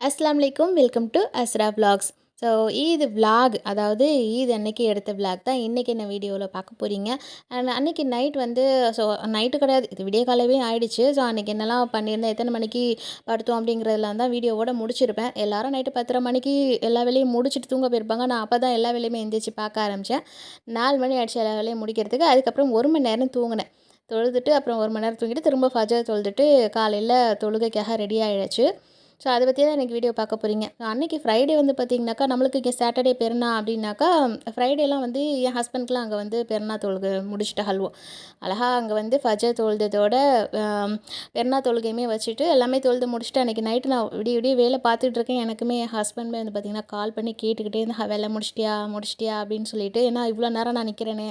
அஸ்ஸலாமு அலைக்கும். Welcome to Azra vlogs. So Eid vlog, அதாவது ஈத் அன்னைக்கு எடுத்த விலாக் தான் இன்றைக்கி என்ன வீடியோவில் பார்க்க போகிறீங்க. அண்ட் அன்றைக்கி நைட் வந்து ஸோ நைட்டு கிடையாது, இது விடிய காலவே ஆயிடுச்சு. ஸோ அன்றைக்கி என்னெல்லாம் பண்ணியிருந்தேன், எத்தனை மணிக்கு படுத்தோம் அப்படிங்கிறதுலாம் தான் வீடியோவோட முடிச்சிருப்பேன். எல்லோரும் நைட்டு 10:30 மணிக்கு எல்லா வேலையும் முடிச்சுட்டு தூங்க போயிருப்பாங்க. நான் அப்போ தான் எல்லா வேலையுமே எந்திரிச்சு பார்க்க ஆரம்பித்தேன். 4 மணி ஆயிடுச்சு எல்லா வேலையும் முடிக்கிறதுக்கு. அதுக்கப்புறம் 1 மணி நேரம் தூங்கினேன். தொழுதுட்டு அப்புறம் 1 மணி நேரம் தூங்கிட்டு திரும்ப ஃபஜர் தொழுதுட்டு காலையில் தொழுகைக்காக ரெடி ஆகிடுச்சு. ஸோ அதை பற்றி தான் எனக்கு வீடியோ பார்க்க போகிறீங்க. அன்றைக்கி ஃப்ரைடே வந்து பார்த்திங்கனாக்கா, நம்மளுக்கு இங்கே சாட்டர்டே பெருநா அப்படின்னாக்கா, ஃப்ரைடேலாம் வந்து என் ஹஸ்பண்ட்க்குலாம் அங்கே வந்து பெருநா தொழுகை முடிச்சுட்டு ஹல்வோ அழகாக அங்கே வந்து ஃபஜர் தொழுததோட பெருநா தொழுகையுமே வச்சுட்டு எல்லாமே தொழுது முடிச்சுட்டு அன்றைக்கி நைட்டு நான் விடிய விடிய வேலை பார்த்துட்ருக்கேன். எனக்குமே என் ஹஸ்பண்டுமே வந்து பார்த்திங்கன்னா கால் பண்ணி கேட்டுக்கிட்டே இருந்தேன், வேலை முடிச்சிட்டியா அப்படின்னு சொல்லிட்டு. ஏன்னா இவ்வளோ நேரம் நான் நிற்கிறேனே,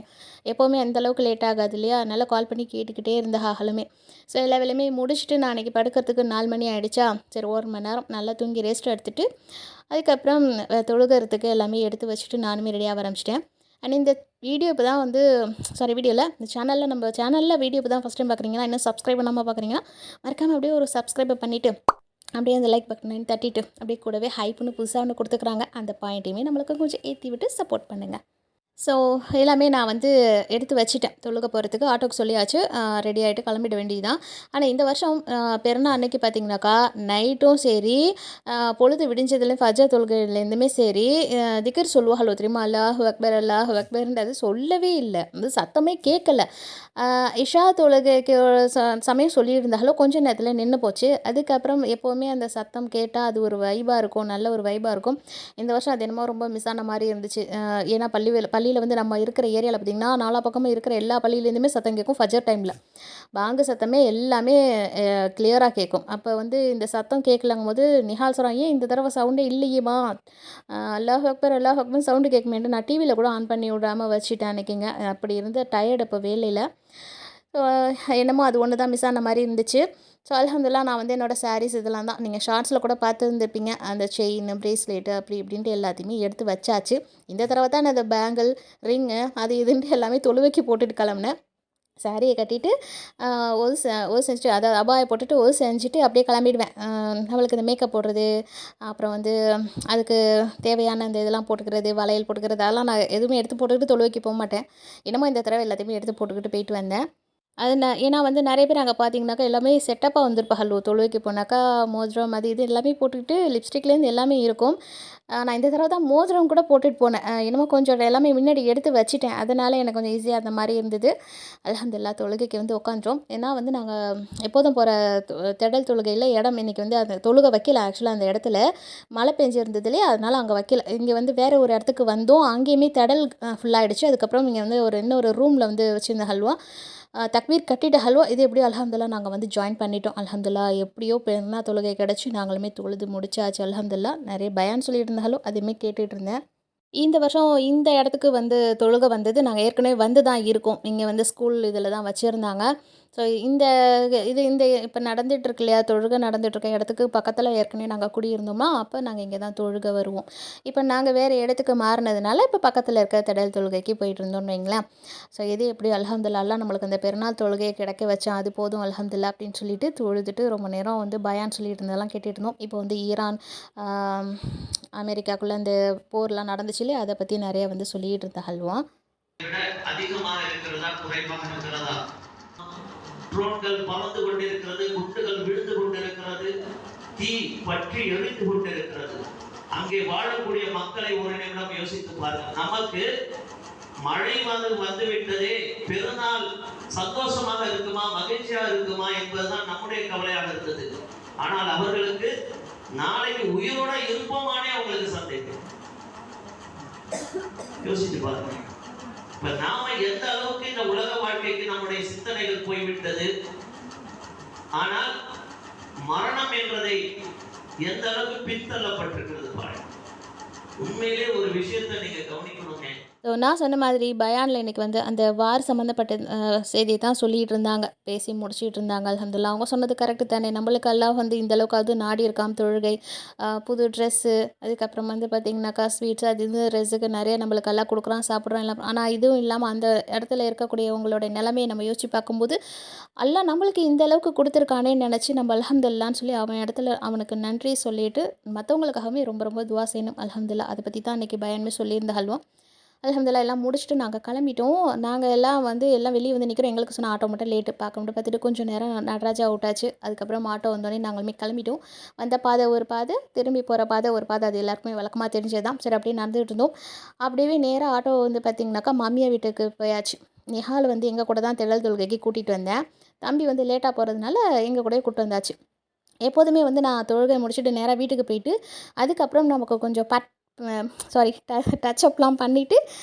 எப்போவுமே அந்தளவுக்கு லேட் ஆகாது இல்லையா, அதனால் கால் பண்ணி கேட்டுக்கிட்டே இருந்த ஹாலுமே. ஸோ எல்லா வேலையுமே முடிச்சுட்டு நான் அன்றைக்கி படுக்கிறதுக்கு 4 மணி ஆகிடுச்சா, சரி 1 மணி நேரம் நல்லா தூங்கி ரெஸ்ட் எடுத்துகிட்டு அதுக்கப்புறம் தொழுகிறதுக்கு எல்லாமே எடுத்து வச்சுட்டு நானுமே ரெடியாக ஆரம்பிச்சிட்டேன். அண்ட் இந்த வீடியோ இப்போ தான் வந்து இந்த சேனலில் நம்ம சேனலில் வீடியோ இப்போ தான் ஃபஸ்ட் டைம் பார்க்குறீங்கன்னா, இன்னும் சப்ஸ்கிரைப் பண்ணாமல் பார்க்குறீங்கன்னா மறக்காமல் அப்படியே ஒரு சப்ஸ்கிரைப் பண்ணிவிட்டு அப்படியே அந்த லைக் பட்டனையும் தட்டிட்டு அப்படியே கூடவே ஹைப்புன்னு புதுசாக ஒன்று கொடுத்துக்குறாங்க, அந்த பாயிண்ட்டையுமே நம்மளுக்கு கொஞ்சம் ஏற்றி விட்டு சப்போர்ட் பண்ணுங்கள். ஸோ எல்லாமே நான் வந்து எடுத்து வச்சுட்டேன். தொழுக போகிறதுக்கு ஆட்டோக்கு சொல்லியாச்சு. ரெடி ஆகிட்டு கிளம்பிட வேண்டியது தான். ஆனால் இந்த வருஷம் பெருநாள் அன்னைக்கு பார்த்திங்கனாக்கா, நைட்டும் சரி பொழுது விடிஞ்சதுலேயும் ஃபஜர் தொழுகையிலேருந்துமே சரி திக்ர் சொல்லுவாங்களோ தெரியுமா, அல்லாஹு அக்பர் அல்லாஹு அக்பர்ன்றது சொல்லவே இல்லை, வந்து சத்தமே கேட்கல. இஷா தொழுகைக்கு சமயம் சொல்லியிருந்தாலும் கொஞ்சம் நேரத்தில் நின்று போச்சு. அதுக்கப்புறம் எப்போவுமே அந்த சத்தம் கேட்டால் அது ஒரு வைபாக இருக்கும், நல்ல ஒரு வைபாக இருக்கும். இந்த வருஷம் அது என்னமோ ரொம்ப மிஸ் ஆன மாதிரி இருந்துச்சு. ஏன்னா பள்ளியில் வந்து நம்ம இருக்கிற ஏரியாவில் பார்த்திங்கன்னா, நாலா பக்கமும் இருக்கிற எல்லா பள்ளியிலேருந்துமே சத்தம் கேட்கும். ஃபஜர் டைமில் பாங்கு சத்தமே எல்லாமே கிளியராக கேட்கும். அப்போ வந்து இந்த சத்தம் கேட்கலங்கும் போது நிஹால் சொல்கிறான், ஏன் இந்த தடவை சவுண்டே இல்லையேம்மா, அல்லாஹ் அக்பர் சவுண்டு கேட்குமேன்ட்டு நான் டிவியில் கூட ஆன் பண்ணி விடாமல் வச்சுட்டேன் அன்றைக்கிங்க. அப்படி இருந்த டயர்டு இப்போ வேலையில். என்னமோ அது ஒன்று தான் மிஸ் ஆன மாதிரி இருந்துச்சு. ஸோ அல்ஹம்துலில்லாஹ் நான் வந்து என்னோடய சாரீஸ் இதெல்லாம் தான் நீங்கள் ஷார்ட்ஸில் கூட பார்த்துருந்துருப்பீங்க, அந்த செயின் ப்ரேஸ்லெட்டு அப்படி இப்படின்ட்டு எல்லாத்தையுமே எடுத்து வச்சாச்சு. இந்த தடவை தான் நான் அந்த பேங்கிள் ரிங்கு அது இதுன்ட்டு எல்லாமே தொழுவைக்கு போட்டுட்டு கிளம்புனேன். சாரியை கட்டிட்டு ஒரு செஞ்சுட்டு அதாவது அபாயை போட்டுட்டு செஞ்சுட்டு அப்படியே கிளம்பிடுவேன். நம்மளுக்கு இந்த மேக்கப் போடுறது, அப்புறம் வந்து அதுக்கு தேவையான இந்த இதெல்லாம் போட்டுக்கிறது, வளையல் போட்டுக்கிறது, அதெல்லாம் நான் எதுவுமே எடுத்து போட்டுக்கிட்டு தொழுவைக்கு போக மாட்டேன். என்னமோ இந்த தடவை எல்லாத்தையுமே எடுத்து போட்டுக்கிட்டு போயிட்டு வந்தேன். அது ஏன்னா வந்து நிறைய பேர் அங்கே பார்த்தீங்கன்னாக்கா எல்லாமே செட்டப்பாக வந்திருப்பாங்க. தொழுவைக்கு போனாக்கா மோதிரம் அது இது எல்லாமே போட்டுக்கிட்டு லிப்ஸ்டிக்லேருந்து எல்லாமே இருக்கும். நான் இந்த தடவை தான் மோதிரம் கூட போட்டுட்டு போனேன். என்னமோ கொஞ்சம் எல்லாமே முன்னாடி எடுத்து வச்சுட்டேன், அதனால் எனக்கு கொஞ்சம் ஈஸியாக அந்த மாதிரி இருந்தது. அல்ஹம்துலில்லாஹ் தொழுகைக்கு வந்து உட்காந்துட்டோம். ஏன்னா வந்து நாங்கள் எப்போதும் போகிற திடல் தொழுகையில் இடம் இன்றைக்கி வந்து அந்த தொழுகை வைக்கல. ஆக்சுவலாக அந்த இடத்துல மழை பெஞ்சிருந்ததுலேயே, அதனால் அங்கே வைக்கல. இங்கே வந்து வேறு ஒரு இடத்துக்கு வந்தோம், அங்கேயுமே திடல் ஃபுல்லாகிடுச்சு. அதுக்கப்புறம் இங்கே வந்து இன்னொரு ரூமில் வந்து வச்சுருந்த ஹல்வா தக்பீர் கட்டிட்ட ஹல்வா இது எப்படியோ அல்ஹம்துலில்லாஹ் நாங்கள் வந்து ஜாயின் பண்ணிட்டோம். அல்ஹம்துலில்லாஹ் எப்படியோ பெருநாள் தொழுகை கிடச்சி நாங்களுமே தொழுது முடிச்சாச்சு. அல்ஹம்துலில்லாஹ் நிறைய பயான் சொல்லிட்டு இருந்தாலும் அதையுமே கேட்டுட்டு இருந்தேன். இந்த வருஷம் இந்த இடத்துக்கு வந்து தொழுகை வந்தது நாங்கள் ஏற்கனவே வந்து தான் இருக்கோம். இங்கே வந்து ஸ்கூல் இதில் தான் வச்சுருந்தாங்க. ஸோ இந்த இப்போ நடந்துகிட்ருக்கு இல்லையா, தொழுகை நடந்துகிட்ருக்க இடத்துக்கு பக்கத்தில் ஏற்கனவே நாங்கள் குடியிருந்தோமா, அப்போ நாங்கள் இங்கே தான் தொழுகை வருவோம். இப்போ நாங்கள் வேறு இடத்துக்கு மாறினதுனால இப்போ பக்கத்தில் இருக்க திடல் தொழுகைக்கு போயிட்டு இருந்தோம்னு வைங்களேன். ஸோ இது எப்படி அல்ஹம்துலில்லாஹ் நம்மளுக்கு அந்த பெருநாள் தொழுகையை கிடைக்க வச்சான், அது போதும் அல்ஹம்துலில்லாஹ் அப்படின்னு சொல்லிட்டு தொழுதுட்டு ரொம்ப நேரம் வந்து பயான் சொல்லிட்டு இருந்ததெல்லாம் கேட்டுட்டு இருந்தோம். இப்போ வந்து ஈரான் அமெரிக்காக்குள்ளே இந்த போர்லாம் நடந்துச்சு இல்லையா, அதை பற்றி நிறைய வந்து சொல்லிகிட்டு இருந்த ஹல்வா. அதிகமாக இருக்கிறதா குறைவாக இருக்கிறதா, ட்ரோன்கள் பறந்து கொண்டிருக்கிறது, குண்டுகள் விழுந்து கொண்டிருக்கிறது, தீ பற்றி எரிந்து கொண்டிருக்கிறது. அங்கே வாழக்கூடிய மக்களை ஒரு நிமிடம் யோசித்து பாருங்கள். நமக்கு மழை வந்துவிட்டதே, பெருநாள் சந்தோஷமாக இருக்குமா, மகிழ்ச்சியாக இருக்குமா என்பதுதான் நம்முடைய கவலையாக இருந்தது. ஆனால் அவர்களுக்கு நாளைக்கு உயிரோட இருப்போமானே அவங்களுக்கு சந்தேகம். யோசித்து பாருங்க. இப்ப நாம எந்த அளவுக்கு இந்த உலக வாழ்க்கைக்கு நம்முடைய சிந்தனைகள் போய்விட்டது, ஆனால் மரணம் என்பதை எந்த அளவுக்கு பின்தள்ளப்பட்டிருக்கிறது பாருங்க. உண்மையிலே ஒரு விஷயத்தை நீங்க கவனிக்கணுங்க. ஸோ நான் சொன்ன மாதிரி பயானில் இன்றைக்கி வந்து அந்த வார் சம்மந்தப்பட்ட செய்தியை தான் சொல்லிகிட்டு இருந்தாங்க, பேசி முடிச்சிட்டு இருந்தாங்க. அல்ஹம்துலில்லாஹ் அவங்க சொன்னது கரெக்டு தானே. நம்மளுக்கு அல்லாஹ் வந்து இந்த அளவுக்கு நாடி இருக்காம தொழுகை, புது ட்ரெஸ்ஸு, அதுக்கப்புறம் வந்து பார்த்திங்கனாக்கா ஸ்வீட்ஸ், அது இது ரெஸுக்கு நிறைய நம்மளுக்கு எல்லாம் கொடுக்குறான், சாப்பிட்றோம் எல்லாம். ஆனால் இதுவும் இல்லாமல் அந்த இடத்துல இருக்கக்கூடியவங்களோட நிலைமையை நம்ம யோசித்து பார்க்கும்போது அல்லாஹ் நம்மளுக்கு இந்த அளவுக்கு கொடுத்துருக்கானேன்னு நினச்சி நம்ம அல்ஹம்துலில்லாஹ்னு சொல்லி அவன் இடத்துல அவனுக்கு நன்றி சொல்லிட்டு மற்றவங்களுக்காகவே ரொம்ப ரொம்ப துவா செய்யணும். அல்ஹம்துலில்லாஹ் அதை பற்றி தான் இன்றைக்கி பயானுமே சொல்லியிருந்தாலும் அல்ஹம்துலில்லாஹ் எல்லாம் முடிச்சுட்டு நாங்கள் கிளம்பிட்டோம். நாங்கள் எல்லாம் வந்து எல்லாம் வெளியே வந்து நிற்கிறோம். எங்களுக்கு சொன்ன ஆட்டோ மட்டும் லேட்டு பார்க்க மட்டும் பார்த்துட்டு கொஞ்சம் நேரம் நடராஜா விட்டாச்சு. அதுக்கப்புறம் ஆட்டோ வந்தோடனே நாங்களுமே கிளம்பிட்டோம். வந்த பாதை ஒரு பாதை, திரும்பி போகிற பாதை ஒரு பாதை, அது எல்லாருக்குமே விளக்கமாக தெரிஞ்சது தான். சரி அப்படியே நடந்துகிட்டு இருந்தோம். அப்படியே நேராக ஆட்டோ வந்து பார்த்திங்கனாக்கா மாமியார் வீட்டுக்கு போயாச்சு. நிஹால் வந்து எங்கள் கூட தான் திடல் தொழுகைக்கு கூட்டிகிட்டு வந்தேன். தம்பி வந்து லேட்டாக போகிறதுனால எங்கள் கூடயே கூப்பிட்டு வந்தாச்சு. எப்போதுமே வந்து நான் தொழுகை முடிச்சுட்டு நேராக வீட்டுக்கு போயிட்டு அதுக்கப்புறம் நமக்கு கொஞ்சம் டச் அப்லாம் பண்ணிவிட்டு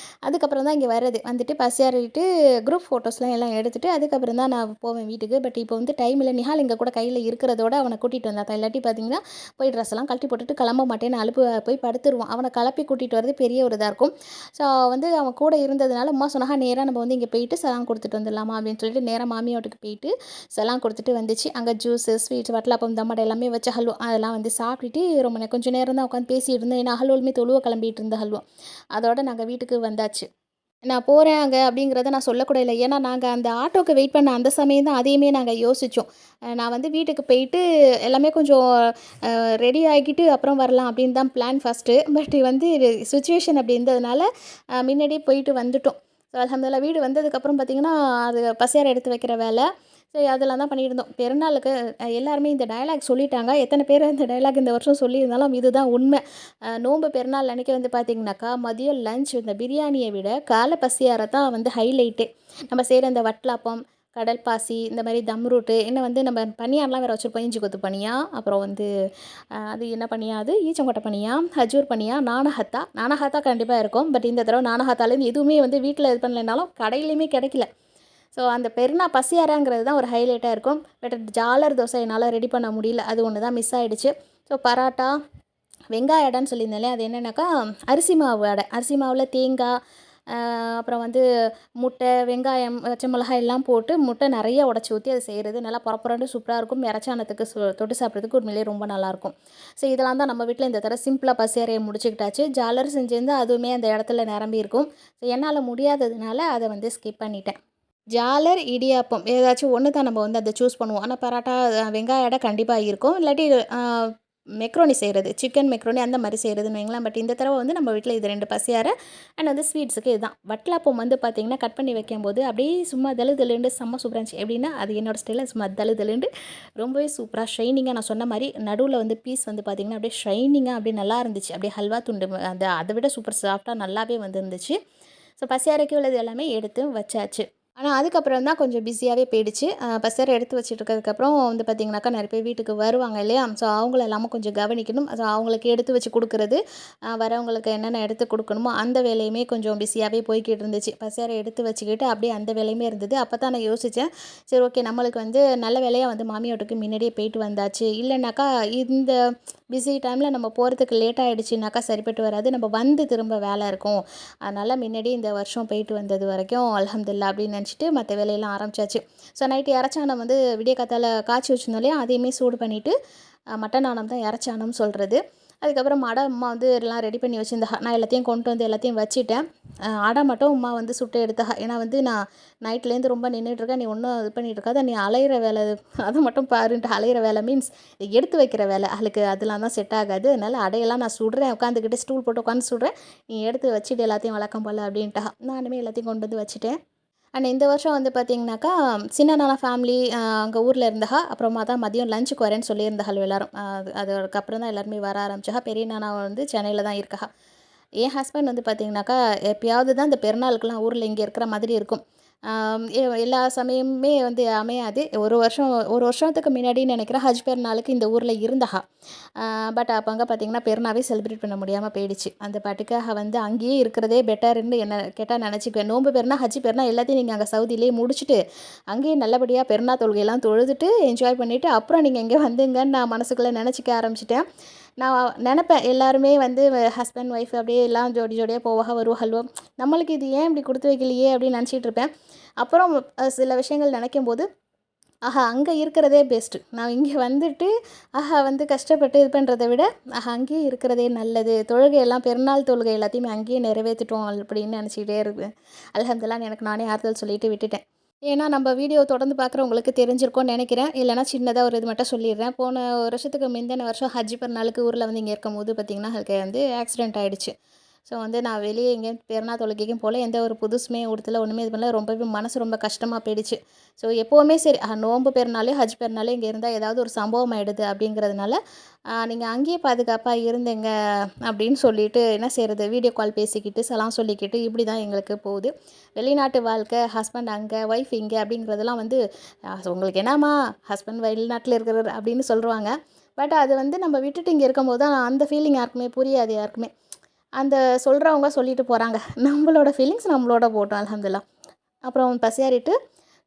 அதுக்கப்புறம் தான் இங்கே வர்றது. வந்துட்டு பசியாறிட்டு குரூப் ஃபோட்டோஸ்லாம் எல்லாம் எடுத்துகிட்டு அதுக்கப்புறம் தான் நான் போவேன் வீட்டுக்கு. பட் இப்போ வந்து டைம் இல்லை. நிஹால் எங்கள் கூட கையில் இருக்கிறதோட அவனை கூட்டிகிட்டு வந்தான். இல்லாட்டி பார்த்தீங்கன்னா போய் ட்ரெஸ் எல்லாம் கழட்டி போட்டுட்டு கிளம்ப மாட்டேன்னு போய் படுத்துருவான். அவனை கிளப்பி கூட்டிகிட்டு வரது பெரிய ஒரு இதாக இருக்கும். ஸோ வந்து அவன் கூட இருந்ததுனால அம்மா சொன்னாங்க, நேராக நம்ம வந்து இங்கே போயிட்டு சலாம் கொடுத்துட்டு வந்துடலாமா அப்படின்னு சொல்லிட்டு நேராக மாமியா வீட்டுக்கு போயிட்டு சலாம் கொடுத்துட்டு வந்துச்சு. அங்கே ஜூஸு, ஸ்வீட்ஸ், வட்டலாப்பம், தம்மடை எல்லாமே வச்சு ஹல்வா அதெல்லாம் வந்து சாப்பிட்டுட்டு கொஞ்சம் நேரம் தான் உட்காந்து பேசிகிட்டு இருந்தேன். ஏன்னா ஹல்வாலுமே தொழுவ கிளம்பிட்டு இருந்த ஹல்வா. அதோட நாங்கள் வீட்டுக்கு வந்தாச்சு. நான் போகிறேன் அங்கே அப்படிங்கிறத நான் சொல்லக்கூட இல்லை. ஏன்னா நாங்கள் அந்த ஆட்டோக்கு வெயிட் பண்ண அந்த சமயம் தான் அதையுமே நாங்கள் யோசித்தோம். நான் வந்து வீட்டுக்கு போயிட்டு எல்லாமே கொஞ்சம் ரெடி ஆகிக்கிட்டு அப்புறம் வரலாம் அப்படின்னு தான் பிளான் ஃபஸ்ட்டு. பட் வந்து சுச்சுவேஷன் அப்படி இருந்ததுனால முன்னாடியே போயிட்டு வந்துட்டோம். ஸோ அல்ஹம்துலில்லாஹ் வீடு வந்ததுக்கப்புறம் பார்த்திங்கன்னா அது பசியார எடுத்து வைக்கிற வேலை, சரி அதெல்லாம் தான் பண்ணியிருந்தோம். பெருநாளுக்கு எல்லாருமே இந்த டயலாக் சொல்லிட்டாங்க. எத்தனை பேர் இந்த டயலாக் இந்த வருஷம் சொல்லியிருந்தாலும் இதுதான் உண்மை. நோன்பு பெருநாள் அன்றைக்கி வந்து பார்த்திங்கனாக்கா மதியம் லஞ்ச் இந்த பிரியாணியை விட காலை பசியாரை தான் வந்து ஹைலைட்டே. நம்ம செய்கிற இந்த வட்டலாப்பம், கடல் பாசி, இந்த மாதிரி தம் ரூட்டு, இன்னும் வந்து நம்ம பனியாரெலாம் வேறு வச்சுருப்போம். இஞ்சி கொத்து பனியா, அப்புறம் வந்து அது என்ன பனியா, அது ஈச்சங்கொட்டை பனியா, ஹஜூர் பனியா, நானஹத்தா கண்டிப்பாக இருக்கும். பட் இந்த தடவை நானஹத்தாலேருந்து எதுவுமே வந்து வீட்டில் இது பண்ணலைனாலும் கடையிலையுமே கிடைக்கல. ஸோ அந்த பசியாராங்கிறது தான் ஒரு ஹைலைட்டாக இருக்கும். பட் ஜாலர் தோசை என்னால் ரெடி பண்ண முடியல. அது ஒன்று தான் மிஸ் ஆகிடுச்சு. ஸோ பராட்டா, வெங்காய அடைன்னு சொல்லியிருந்தேன். அது என்னென்னாக்கா அரிசி மாவு அடை. அரிசி மாவில் தேங்காய், அப்புறம் வந்து முட்டை, வெங்காயம், பச்சை மிளகாய் எல்லாம் போட்டு முட்டை நிறைய உடச்சி ஊற்றி அது செய்கிறது நல்லா பொறப்புரண்டு சூப்பராக இருக்கும். இறச்சானத்துக்கு தொட்டு சாப்பிட்றதுக்கு உண்மையிலேயே ரொம்ப நல்லாயிருக்கும். ஸோ இதெல்லாம் தான் நம்ம வீட்டில் இந்த தடவை சிம்பிளாக பசியாரையை முடிச்சுக்கிட்டாச்சு. ஜாலர் செஞ்சிருந்து அதுவுமே அந்த இடத்துல நிரம்பி இருக்கும். ஸோ என்னால் முடியாததுனால அதை வந்து ஸ்கிப் பண்ணிட்டேன். ஜாலர், இடியாப்பம் ஏதாச்சும் ஒன்று தான் நம்ம வந்து அதை சூஸ் பண்ணுவோம். ஆனால் பரோட்டா, வெங்காய அடை கண்டிப்பாக இருக்கும். இல்லாட்டி மெக்ரோனி செய்கிறது, சிக்கன் மெக்ரோனி அந்த மாதிரி செய்கிறதுன்னு வைங்களேன். பட் இந்த தடவை வந்து நம்ம வீட்டில் இது 2 பசியார அண்ட் வந்து ஸ்வீட்ஸுக்கு இதுதான். வட்டலாப்பம் வந்து பார்த்திங்கன்னா கட் பண்ணி வைக்கும்போது அப்படியே சும்மா தழுன்னு செம்ம சூப்பராக இருந்துச்சு. எப்படின்னா அது என்னோடய ஸ்டைலில் சும்மா தழுன்னு ரொம்பவே சூப்பராக ஷைனிங்காக, நான் சொன்ன மாதிரி நடுவில் வந்து பீஸ் வந்து பார்த்திங்கன்னா அப்படியே ஷைனிங்காக அப்படியே நல்லா இருந்துச்சு. அப்படியே ஹல்வா துண்டு அதை விட சூப்பர் சாஃப்டாக நல்லாவே வந்துருந்துச்சு. ஸோ பசியாரைக்கு உள்ளது எல்லாமே எடுத்து வச்சாச்சு. ஆனால் அதுக்கப்புறம் தான் கொஞ்சம் பிஸியாகவே போயிடுச்சு. பசியார எடுத்து வச்சுட்டு இருக்கிறதுக்கப்புறம் வந்து பார்த்திங்கனாக்கா நிறைய பேர் வீட்டுக்கு வருவாங்க இல்லையா? ஸோ அவங்கள எல்லாமே கொஞ்சம் கவனிக்கணும். ஸோ அவங்களுக்கு எடுத்து வச்சு கொடுக்குறது, வரவங்களுக்கு என்னென்ன எடுத்து கொடுக்கணுமோ அந்த வேலையுமே கொஞ்சம் பிஸியாகவே போய்கிட்டு இருந்துச்சு. பசியார எடுத்து வச்சுக்கிட்டு அப்படியே அந்த வேலையுமே இருந்தது. அப்போ தான் நான் யோசித்தேன், சரி ஓகே நம்மளுக்கு வந்து நல்ல வேலையாக வந்து மாமியாட்டுக்கு முன்னாடியே போயிட்டு வந்தாச்சு. இல்லைனாக்கா இந்த பிஸி டைமில் நம்ம போகிறதுக்கு லேட் ஆகிடுச்சினாக்கா சரிப்பட்டு வராது. நம்ம வந்து திரும்ப வேலை இருக்கும். அதனால் முன்னாடி இந்த வருஷம் போயிட்டு வந்தது வரைக்கும் அல்ஹம்துலில்லாஹ் அப்படின்னு நினச்சிட்டு மற்ற வேலையெல்லாம் ஆரம்பிச்சாச்சு. ஸோ நைட்டு இறச்சானம் வந்து விடிய காத்தால காய்ச்சி வச்சுருந்தோம் இல்லையா? அதையுமே சூடு பண்ணிவிட்டு மட்டன் ஆனம் தான் இறச்சானம்னு சொல்கிறது. அதுக்கப்புறம் அடை அம்மா வந்து எல்லாம் ரெடி பண்ணி வச்சுருந்தா. நான் எல்லாத்தையும் கொண்டு வந்து எல்லாத்தையும் வச்சுட்டேன். அடை மட்டும் அம்மா வந்து சுட்டு எடுத்தா. ஏன்னா வந்து நான் நைட்லேருந்து ரொம்ப நின்றுட்டுருக்கேன், நீ ஒன்றும் இது பண்ணிகிட்டு இருக்காத, நீ அலையிற வேலை அதை மட்டும் பாருன்ட்டு. அலையிற வேலை மீன்ஸ் எடுத்து வைக்கிற வேலை அவளுக்கு அதெல்லாம் தான் செட் ஆகாது. அதனால் அடையெல்லாம் நான் சுடுறேன், உட்காந்துக்கிட்டு ஸ்டூல் போட்டு உட்காந்து சுடுறேன், நீ எடுத்து வச்சுட்டு எல்லாத்தையும் வழக்கம் போல் அப்படின்ட்டா. நானுமே எல்லாத்தையும் கொண்டு வந்து வச்சுட்டேன். அண்ட் இந்த வருஷம் வந்து பார்த்திங்கனாக்கா சின்ன நானா ஃபேமிலி அங்கே ஊரில் இருந்தா. அப்புறமா தான் மதியம் லஞ்சுக்கு வரேன்னு சொல்லியிருந்தாள் எல்லோரும். அதுக்கப்புறம் தான் எல்லாருமே வர ஆரம்பிச்சா. பெரிய நானா வந்து சென்னையில் தான் இருக்கா. என் ஹஸ்பண்ட் வந்து பார்த்திங்கனாக்கா எப்பயாவது தான் இந்த பெருநாளுக்கெல்லாம் ஊரில் இங்கே இருக்கிற மாதிரி இருக்கும். எல்லா சமயமுமே வந்து அமையாது. ஒரு வருஷத்துக்கு முன்னாடின்னு நினைக்கிறேன் ஹஜ் பெருநாளுக்கு இந்த ஊரில் இருந்தா. பட் அப்போ அங்கே பார்த்திங்கன்னா பெருநாவே செலிப்ரேட் பண்ண முடியாமல் போயிடுச்சு. அந்த பாட்டுக்காக வந்து அங்கேயே இருக்கிறதே பெட்டர்ன்னு என்ன கேட்டால் நினச்சிக்குவேன். நோன்பு பெருனா, ஹஜ் பெருனா எல்லாத்தையும் நீங்கள் அங்கே சவுதியிலே முடிச்சுட்டு அங்கேயே நல்லபடியாக பெருநா தொழுகையெல்லாம் தொழுதுட்டு என்ஜாய் பண்ணிவிட்டு அப்புறம் நீங்கள் இங்கே வந்துங்கன்னு நான் மனசுக்குள்ளே நினச்சிக்க ஆரம்பிச்சிட்டேன். நான் நினப்பேன் எல்லாருமே வந்து ஹஸ்பண்ட் ஒய்ஃப் அப்படியே எல்லாம் ஜோடி ஜோடியாக போவாக வருவாகல்வோ, நம்மளுக்கு இது ஏன் இப்படி கொடுத்து வைக்கலையே அப்படின்னு நினச்சிட்டு இருப்பேன். அப்புறம் சில விஷயங்கள் நினைக்கும்போது, ஆஹா அங்கே இருக்கிறதே பெஸ்ட்டு. நான் இங்கே வந்துட்டு வந்து கஷ்டப்பட்டு இது பண்ணுறத விட, அங்கேயே இருக்கிறதே நல்லது. தொழுகையெல்லாம் பெருநாள் தொழுகை எல்லாத்தையுமே அங்கேயே நிறைவேற்றிட்டோம் அப்படின்னு நினச்சிக்கிட்டே இருப்பேன். அல்ஹம்துலில்லாஹ் எனக்கு நானே ஆறுதல் சொல்லிட்டு விட்டுட்டேன். ஏன்னா நம்ம வீடியோ தொடர்ந்து பார்க்குறவங்களுக்கு தெரிஞ்சிருக்கும்னு நினைக்கிறேன். இல்லைனா சின்னதாக ஒரு இது மட்டும் சொல்லிடுறேன். போன வருஷத்துக்கு முந்தின வருஷம் ஹஜ் பெருநாளுக்கு ஊரில் வந்து இங்கே இருக்கும்போது பார்த்திங்கன்னா, அதுக்கு வந்து ஆக்சிடென்ட் ஆகிடுச்சு. ஸோ வந்து நான் வெளியே எங்கேயும் பெருநாள் தொழுகைக்கும் போகல, எந்த ஒரு புதுசுமே உடுத்தல, ஒன்றுமே இது பண்ணல. ரொம்பவே மனசு ரொம்ப கஷ்டமாக போயிடுச்சு. ஸோ எப்போவுமே சரி நோன்பு பெருநாளே ஹஜ் பெருநாளே இங்கே இருந்தால் ஏதாவது ஒரு சம்பவம் ஆகிடுது அப்படிங்கிறதுனால, நீங்கள் அங்கேயே பாதுகாப்பாக இருந்துங்க அப்படின்னு சொல்லிட்டு என்ன செய்கிறது, வீடியோ கால் பேசிக்கிட்டு சலாம் சொல்லிக்கிட்டு இப்படி தான் எங்களுக்கு போகுது. வெளிநாட்டு வாழ்க்கை, ஹஸ்பண்ட் அங்கே ஒய்ஃப் இங்கே அப்படிங்கிறதெல்லாம் வந்து உங்களுக்கு என்னம்மா ஹஸ்பண்ட் வெளிநாட்டில் இருக்கிறவர் அப்படின்னு சொல்லுவாங்க. பட் அது வந்து நம்ம விட்டுட்டு இங்கே இருக்கும்போது தான் அந்த ஃபீலிங் யாருக்குமே புரியாது. யாருக்குமே அந்த சொல்கிறவங்க சொல்லிட்டு போகிறாங்க. நம்மளோட ஃபீலிங்ஸ் நம்மளோட போட்டோம் அல்ஹம்துலில்லாஹ். அப்புறம் பசியாறிட்டு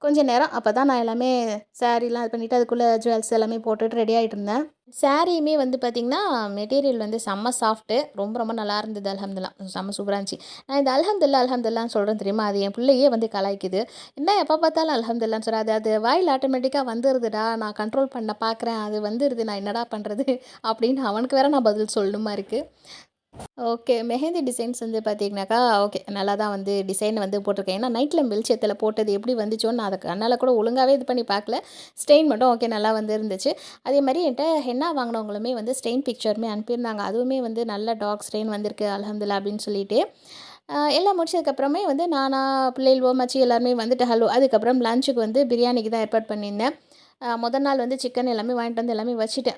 கொஞ்சம் நேரம் அப்போ தான் நான் எல்லாமே சாரீலாம் இது பண்ணிவிட்டு அதுக்குள்ளே ஜுவல்ஸ் எல்லாமே போட்டுட்டு ரெடி ஆகிட்டு இருந்தேன். சாரியுமே வந்து பார்த்திங்கன்னா, மெட்டீரியல் வந்து செம்ம சாஃப்ட்டு. ரொம்ப ரொம்ப நல்லா இருந்தது அல்ஹம்துலில்லாஹ். செம்ம சூப்பராக இருந்துச்சு. நான் இந்த அல்ஹம்துலில்லாஹ் அல்ஹம்துலில்லாஹ்ன்னு சொல்கிறேன் தெரியுமா, அது என் பிள்ளையே வந்து கலாய்க்குது. என்ன எப்போ பார்த்தாலும் அல்ஹம்துலில்லாஹ்ன்னு சொல்கிறேன், அது வாயில் ஆட்டோமேட்டிக்காக வந்துடுதுடா, நான் கண்ட்ரோல் பண்ண பார்க்குறேன், அது வந்துடுது, நான் என்னடா பண்ணுறது அப்படின்னு அவனுக்கு வேறு நான் பதில் சொல்லணுமா இருக்குது. ஓகே. மெஹந்தி டிசைன்ஸ் வந்து பார்த்தீங்கன்னாக்கா, ஓகே நல்லா தான் வந்து டிசைன் வந்து போட்டிருக்கேன். ஏன்னா நைட்டில் வெளிச்சத்தில் போட்டது எப்படி வந்துச்சோன்னு நான் அதை கண்ணால் கூட ஒழுங்காகவே இது பண்ணி பார்க்கல. ஸ்டெயின் மட்டும் ஓகே நல்லா வந்து இருந்துச்சு. அதே மாதிரி என்கிட்ட ஹென்னா வாங்கினவங்களுமே வந்து ஸ்டெயின் பிக்சருமே அனுப்பியிருந்தாங்க. அதுவுமே வந்து நல்ல டார்க் ஸ்டெயின் வந்திருக்கு அல்ஹம்துலில்லாஹ் அப்படின்னு சொல்லிட்டு. எல்லாம் முடிச்சதுக்கப்புறமே வந்து நானா, பிள்ளைகளோ, மச்சி எல்லாருமே வந்துட்டு ஹலோ. அதுக்கப்புறம் லஞ்சுக்கு வந்து பிரியாணிக்கு தான் ஏற்பாடு பண்ணியிருந்தேன். மொதல் நாள் வந்து சிக்கன் எல்லாமே வாங்கிட்டு வந்து எல்லாமே வச்சுட்டேன்.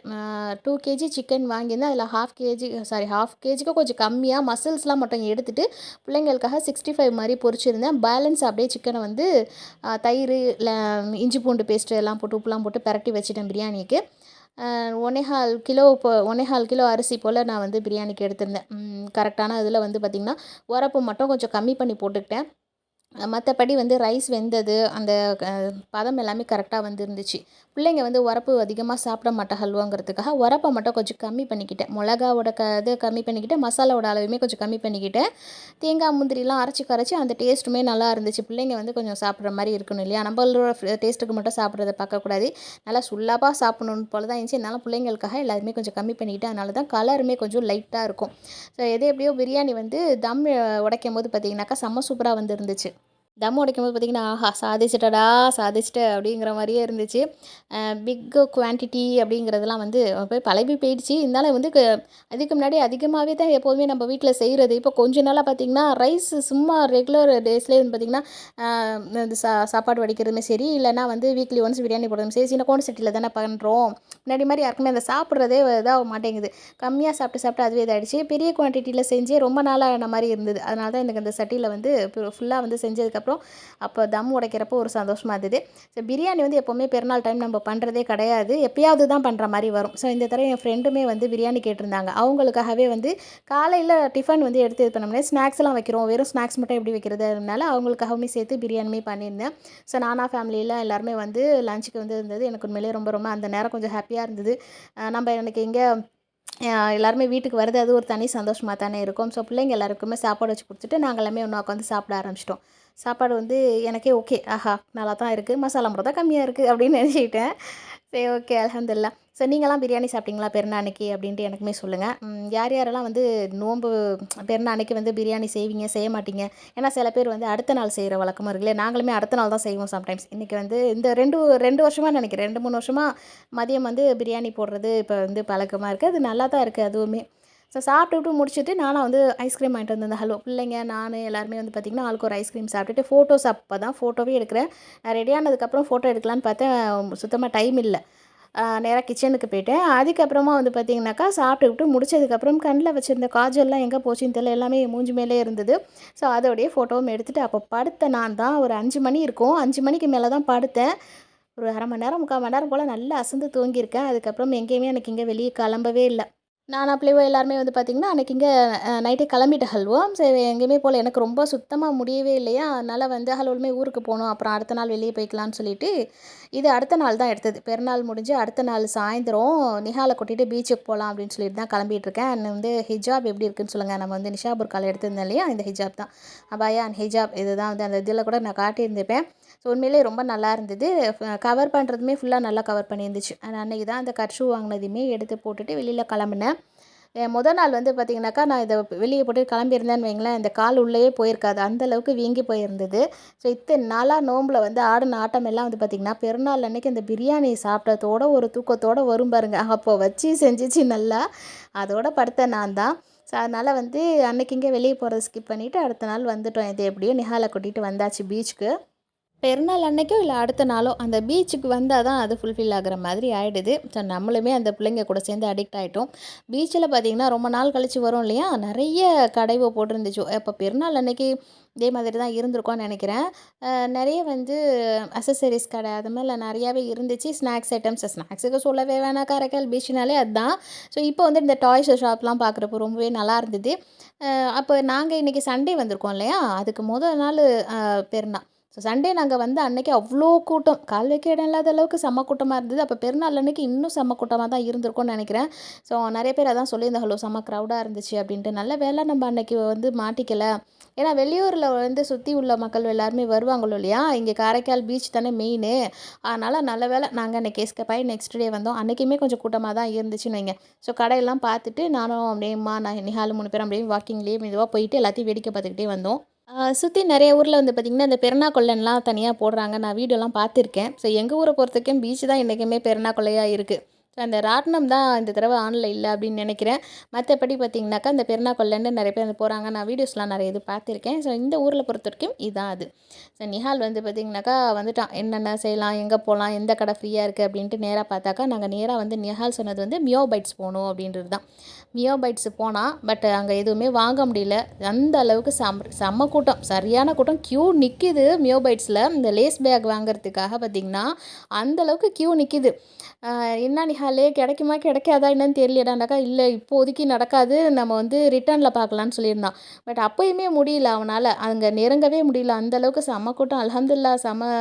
2 கேஜி சிக்கன் வாங்கியிருந்தேன். அதில் ஹாஃப் கேஜிக்கு கொஞ்சம் கம்மியாக மசில்ஸ்லாம் மட்டும் எடுத்துட்டு பிள்ளைங்களுக்காக 65 மாதிரி பொரிச்சிருந்தேன். பேலன்ஸ் அப்படியே சிக்கனை வந்து தயிர், இஞ்சி பூண்டு பேஸ்ட்டு எல்லாம் போட்டு உப்புலாம் போட்டு பிரட்டி வச்சுட்டேன் பிரியாணிக்கு. 1 1/4 கிலோ அரிசி போல் நான் வந்து பிரியாணிக்கு எடுத்திருந்தேன். கரெக்டான இதில் வந்து பார்த்திங்கன்னா, உரப்பு மட்டும் கொஞ்சம் கம்மி பண்ணி போட்டுக்கிட்டேன். மற்றபடி வந்து ரைஸ் வெந்தது, அந்த பதம் எல்லாமே கரெக்டாக வந்துருந்துச்சு. பிள்ளைங்க வந்து உரப்பு அதிகமாக சாப்பிட மாட்டாங்கள்வோங்கிறதுக்காக உரப்பை மட்டும் கொஞ்சம் கம்மி பண்ணிக்கிட்டேன். மிளகாவோட இது கம்மி பண்ணிக்கிட்டேன், மசாலாவோட அளவுமே கொஞ்சம் கம்மி பண்ணிக்கிட்டேன். தேங்காய் முந்திரிலாம் அரைச்சி கரைச்சி அந்த டேஸ்ட்டுமே நல்லா இருந்துச்சு. பிள்ளைங்க வந்து கொஞ்சம் சாப்பிட்ற மாதிரி இருக்கணும் இல்லையா, நம்மளோட டேஸ்ட்டுக்கு மட்டும் சாப்பிட்றத பார்க்கக்கூடாது, நல்லா சுல்லாப்பாக சாப்பிடணுன்னு போல தான் இருந்துச்சு. என்னால் பிள்ளைங்களுக்காக எல்லாருமே கொஞ்சம் கம்மி பண்ணிக்கிட்டேன். அதனால தான் கலருமே கொஞ்சம் லைட்டாக இருக்கும். ஸோ எது எப்படியோ பிரியாணி வந்து தம் உடைக்கும் போது பார்த்திங்கனாக்கா செம்ம சூப்பராக வந்து இருந்துச்சு. தம் உடைக்கும்போது பார்த்திங்கன்னா, ஆஹா சாதிச்சிட்டடா சாதிச்சிட்ட அப்படிங்கிற மாதிரியே இருந்துச்சு. பிக்கு குவான்டிட்டி அப்படிங்கிறதுலாம் வந்து போய் பழகி போயிடுச்சு. இருந்தாலும் வந்து அதுக்கு முன்னாடி அதிகமாகவே தான் எப்போதுமே நம்ம வீட்டில் செய்கிறது. இப்போ கொஞ்ச நாளாக பார்த்திங்கன்னா ரைஸ் சும்மா ரெகுலர் டேஸ்லேயே வந்து பார்த்திங்கன்னா, இந்த சாப்பாடு வடிக்கிறதுமே சரி, இல்லைனா வந்து வீக்லி ஒன்ஸ் பிரியாணி போடுறதும் சரி, சின்ன கோண சட்டியில் தானே பண்ணுறோம். முன்னாடி மாதிரி யாருக்குமே அந்த சாப்பிட்றதே இதாக மாட்டேங்குது. கம்மியாக சாப்பிட்டு சாப்பிட்டு அதுவே இதாகிடுச்சு. பெரிய குவான்டிட்டியில் செஞ்சே ரொம்ப நாளாக ஆன மாதிரி இருந்தது. அதனால தான் எனக்கு அந்த சட்டியில் வந்து ஃபுல்லாக வந்து செஞ்சதுக்கப்புறம் அப்போ தம் உடைக்கிறப்போ ஒரு சந்தோஷமாக இருந்தது. ஸோ பிரியாணி வந்து எப்போவுமே பெருநாள் டைம் நம்ம பண்ணுறதே கிடையாது, எப்பயாவது தான் பண்ணுற மாதிரி வரும். ஸோ இந்த தடவை என் ஃப்ரெண்டுமே வந்து பிரியாணி கேட்டிருந்தாங்க. அவங்களுக்காகவே வந்து காலையில் டிஃபன் வந்து எடுத்து இது பண்ண முடியாது, ஸ்நாக்ஸ்லாம் வைக்கிறோம், வெறும் ஸ்நாக்ஸ் மட்டும் எப்படி வைக்கிறது, அதனால அவங்களுக்காகவுமே சேர்த்து பிரியாணியுமே பண்ணியிருந்தேன். ஸோ நானா ஃபேமிலியில் எல்லாருமே வந்து லஞ்சுக்கு வந்து இருந்தது. எனக்கு உண்மையிலேயே ரொம்ப ரொம்ப அந்த நேரம் கொஞ்சம் ஹாப்பியாக இருந்தது. நம்ம எனக்கு எங்கே எல்லாருமே வீட்டுக்கு வருது, அது ஒரு தனி சந்தோஷமாக தானே இருக்கும். ஸோ பிள்ளைங்க எல்லாருக்குமே சாப்பாடு வச்சு கொடுத்துட்டு நாங்கள் எல்லாமே ஒன்றா உட்காந்து சாப்பிட ஆரம்பிச்சிட்டோம். சாப்பாடு வந்து எனக்கே ஓகே, ஆஹா நல்லா தான் இருக்குது, மசாலா மட்டும் தான் கம்மியாக இருக்குது அப்படின்னு நினச்சிக்கிட்டேன். சரி ஓகே அல்ஹம்துலில்லாஹ். ஸோ நீங்களாம் பிரியாணி சாப்பிட்டீங்களா பெருநாள் அன்னைக்கு அப்படின்ட்டு எனக்குமே சொல்லுங்கள். யார் யாரெல்லாம் வந்து நோன்பு பெருநாள் அன்னைக்கு வந்து பிரியாணி செய்வீங்க, செய்ய மாட்டீங்க? ஏன்னா சில பேர் வந்து அடுத்த நாள் செய்கிற வழக்கமும் இருக்குல்ல, நாங்களுமே அடுத்த நாள் தான் செய்வோம் சம்டைம்ஸ். இன்றைக்கி வந்து இந்த 2 வருஷமாக நினைக்கிறேன், 2 3 வருஷமாக மதியம் வந்து பிரியாணி போடுறது இப்போ வந்து பழக்கமாக இருக்குது. அது நல்லா தான் இருக்குது அதுவுமே. ஸோ சாப்பிட்டுட்டு முடிச்சுட்டு நானும் வந்து ஐஸ்கிரீம் வாங்கிட்டு வந்திருந்தேன். ஹலோ பிள்ளைங்க நான் எல்லாருமே வந்து பார்த்திங்கன்னா ஆளுக்கு ஒரு ஐஸ்கிரீம் சாப்பிட்டுட்டு ஃபோட்டோஸ் அப்போ தான் ஃபோட்டோவே எடுக்கிறேன். நான் ரெடி ஆனதுக்கப்புறம் ஃபோட்டோ எடுக்கலான்னு பார்த்தேன், சுத்தமாக டைம் இல்லை. நேராக கிச்சனுக்கு போயிட்டேன். அதுக்கப்புறமா வந்து பார்த்திங்கனாக்கா சாப்பிட்டுக்கிட்டு முடிச்சதுக்கப்புறம் கண்ணில் வச்சுருந்த காஜல்லாம் எங்கே போச்சுன்னு தெரியல, எல்லாமே மூஞ்சி மேலே இருந்தது. ஸோ அதோடைய ஃபோட்டோவும் எடுத்துகிட்டு அப்போ படுத்த நான் தான் ஒரு 5 மணி இருக்கும், 5 மணிக்கு மேலே தான் படுத்தேன். ஒரு 1/2 மணி நேரம் 3/4 மணி நேரம் போல் நல்லா அசந்து தூங்கியிருக்கேன். அதுக்கப்புறம் எங்கேயுமே எனக்கு இங்கே வெளியே கிளம்பவே இல்லை. நான் பிள்ளைவோ எல்லாருமே வந்து பார்த்திங்கன்னா, அன்றைக்கி இங்கே நைட்டே கிளம்பிட்டு ஹல்வோம். சரி எங்கேயுமே போகல. எனக்கு ரொம்ப சுத்தமாக முடியவே இல்லையா, அதனால் வந்து ஹல்வோலுமே ஊருக்கு போகணும். அப்புறம் அடுத்த நாள் வெளியே போய்க்கலான்னு சொல்லிட்டு, இது அடுத்த நாள் தான் எடுத்தது. பெருநாள் முடிஞ்சு அடுத்த நாள் சாயந்தரம் நிஹாலை கூட்டிகிட்டு பீச்சுக்கு போகலாம் அப்படின்னு சொல்லிட்டு தான் கிளம்பிட்டுருக்கேன். அண்ட் வந்து ஹிஜாப் எப்படி இருக்குன்னு சொல்லுங்கள். நம்ம வந்து நிஷா புர்கால எடுத்திருந்தேன் இல்லையா, இந்த ஹிஜாப் தான். அபாயா அண்ட் ஹிஜாப் இதுதான் வந்து அந்த இதில் கூட நான் காட்டியிருந்திருப்பேன். ஸோ உண்மையிலேயே ரொம்ப நல்லா இருந்தது. கவர் பண்ணுறதுமே ஃபுல்லாக நல்லா கவர் பண்ணியிருந்துச்சு. அன்றைக்கி தான் அந்த கட் ஷூ வாங்கினதையுமே எடுத்து போட்டுட்டு வெளியில் கிளம்புனேன். மொதல் நாள் வந்து பார்த்திங்கனாக்கா, நான் இதை வெளியே போட்டு கிளம்பியிருந்தேன்னு வைங்களேன், இந்த கால் உள்ளேயே போயிருக்காது. அந்தளவுக்கு வீங்கி போயிருந்தது. ஸோ இத்தனை நாளாக நோம்பில் வந்து ஆடின ஆட்டம் எல்லாம் வந்து பார்த்திங்கன்னா, பெருநாள் அன்னைக்கு அந்த பிரியாணி சாப்பிட்டதோட ஒரு தூக்கத்தோடு வரும் பாருங்க. அப்போ வச்சு செஞ்சிச்சு நல்லா. அதோட படுத்த நான் தான். ஸோ அதனால் வந்து அன்னைக்கு இங்கே வெளியே போகிறத ஸ்கிப் பண்ணிவிட்டு அடுத்த நாள் வந்துட்டோம். இது எப்படியோ நிஹாலை கூட்டிகிட்டு வந்தாச்சு பீச்சுக்கு. பெருநாள் அன்னைக்கோ இல்லை அடுத்த நாளோ அந்த பீச்சுக்கு வந்தால் தான் அது ஃபுல்ஃபில் ஆகிற மாதிரி ஆகிடுது. ஸோ நம்மளுமே அந்த பிள்ளைங்க கூட சேர்ந்து அடிக்ட் ஆகிட்டோம். பீச்சில் பார்த்திங்கன்னா ரொம்ப நாள் கழித்து வரும் இல்லையா, நிறைய கடைவோ போட்டிருந்துச்சு. இப்போ பெருநாள் அன்னைக்கு இதே மாதிரி தான் இருந்திருக்கோன்னு நினைக்கிறேன். நிறைய வந்து அசசரிஸ் கடை அது மாதிரிலாம் நிறையாவே இருந்துச்சு. ஸ்நாக்ஸ் ஐட்டம்ஸ், ஸ்நாக்ஸுக்கு சொல்லவே வேணாம், காரைக்கால் பீச்சுனாலே அதுதான். ஸோ இப்போ வந்து இந்த டாய்ஸ் ஷாப்லாம் பார்க்குறப்போ ரொம்பவே நல்லா இருந்தது. அப்போ நாங்கள் இன்றைக்கி சண்டே வந்திருக்கோம் இல்லையா, அதுக்கு முதல் நாள் பெருநாள். ஸோ சண்டே நாங்கள் வந்து அன்றைக்கி அவ்வளோ கூட்டம், கால் வைக்க இடம் இல்லாத அளவுக்கு செம்ம கூட்டமாக இருந்தது. அப்போ பெருநாள் அன்றைக்கி இன்னும் செம்ம கூட்டமாக தான் இருந்திருக்கும்னு நினைக்கிறேன். ஸோ நிறைய பேர் அதான் சொல்லியிருந்தாங்களோ செம்ம க்ரௌடாக இருந்துச்சு அப்படின்ட்டு. நல்ல வேளை நம்ம அன்றைக்கி வந்து மாட்டிக்கல. ஏன்னா வெளியூரில் வந்து சுற்றி உள்ள மக்கள் எல்லாருமே வருவாங்களோ இல்லையா, இங்கே காரைக்கால் பீச் தானே மெயினு. அதனால் நல்ல வேளை நாங்கள் அன்றைக்கி எஸ்கேப் ஆகி நெக்ஸ்ட் டே வந்தோம். அன்றைக்குமே கொஞ்சம் கூட்டமாக தான் இருந்துச்சுன்னு வைங்க. ஸோ கடையெல்லாம் பார்த்துட்டு நானும் அப்படியேம்மா நான் நிஹால் 3 பேரும் அப்படியே வாக்கிங்லேயே மெதுவாக போயிட்டு எல்லாத்தையும் வேடிக்கை பார்த்துக்கிட்டே வந்தோம். சுற்றி நிறைய ஊரில் வந்து பார்த்திங்கன்னா, இந்த பெருநா கொள்ளைன்லாம் தனியாக போடுறாங்க. நான் வீடியோலாம் பார்த்துருக்கேன். ஸோ எங்கள் ஊரை பொறுத்தவரைக்கும் பீச் தான் என்றைக்குமே பெருநா கொள்ளையாக இருக்குது. ஸோ அந்த ராட்டினம் தான் இந்த தடவை ஆன்ல இல்லை அப்படின்னு நினைக்கிறேன். மற்றபடி பார்த்திங்கனாக்கா, இந்த பெருநா கொள்ளைன்னு நிறைய பேர் வந்து போகிறாங்க. நான் வீடியோஸ்லாம் நிறைய இது பார்த்துருக்கேன். ஸோ இந்த ஊரில் பொறுத்த வரைக்கும் இதான் அது. ஸோ நிஹால் வந்து பார்த்திங்கனாக்கா வந்துட்டான். என்னென்ன செய்யலாம், எங்கே போகலாம், எந்த கடை ஃப்ரீயாக இருக்குது அப்படின்ட்டு நேராக பார்த்தாக்கா, நாங்கள் நேராக வந்து நிஹால் சொன்னது வந்து மியோ பைட்ஸ் போகணும் அப்படின்றது தான். மியோ பைட்ஸ் போனால் பட் அங்கே எதுவுமே வாங்க முடியல. அந்த அளவுக்கு செம்ம கூட்டம், சரியான கூட்டம். க்யூ நிற்கிது மியோ பைட்ஸில் இந்த லேஸ் பேக் வாங்குறதுக்காக. பார்த்திங்கன்னா அந்தளவுக்கு க்யூ நிற்கிது. என்ன நிஹாலே கிடைக்குமா கிடைக்காதா என்னன்னு தெரியலடாண்டாக்கா, இல்லை இப்போதைக்கு நடக்காது, நம்ம வந்து ரிட்டர்னில் பார்க்கலான்னு சொல்லியிருந்தான். பட் அப்போயுமே முடியல அவனால், அங்கே நெருங்கவே முடியல. அந்தளவுக்கு செம்ம கூட்டம். அல்ஹம்துலில்லாஹ் செம்ம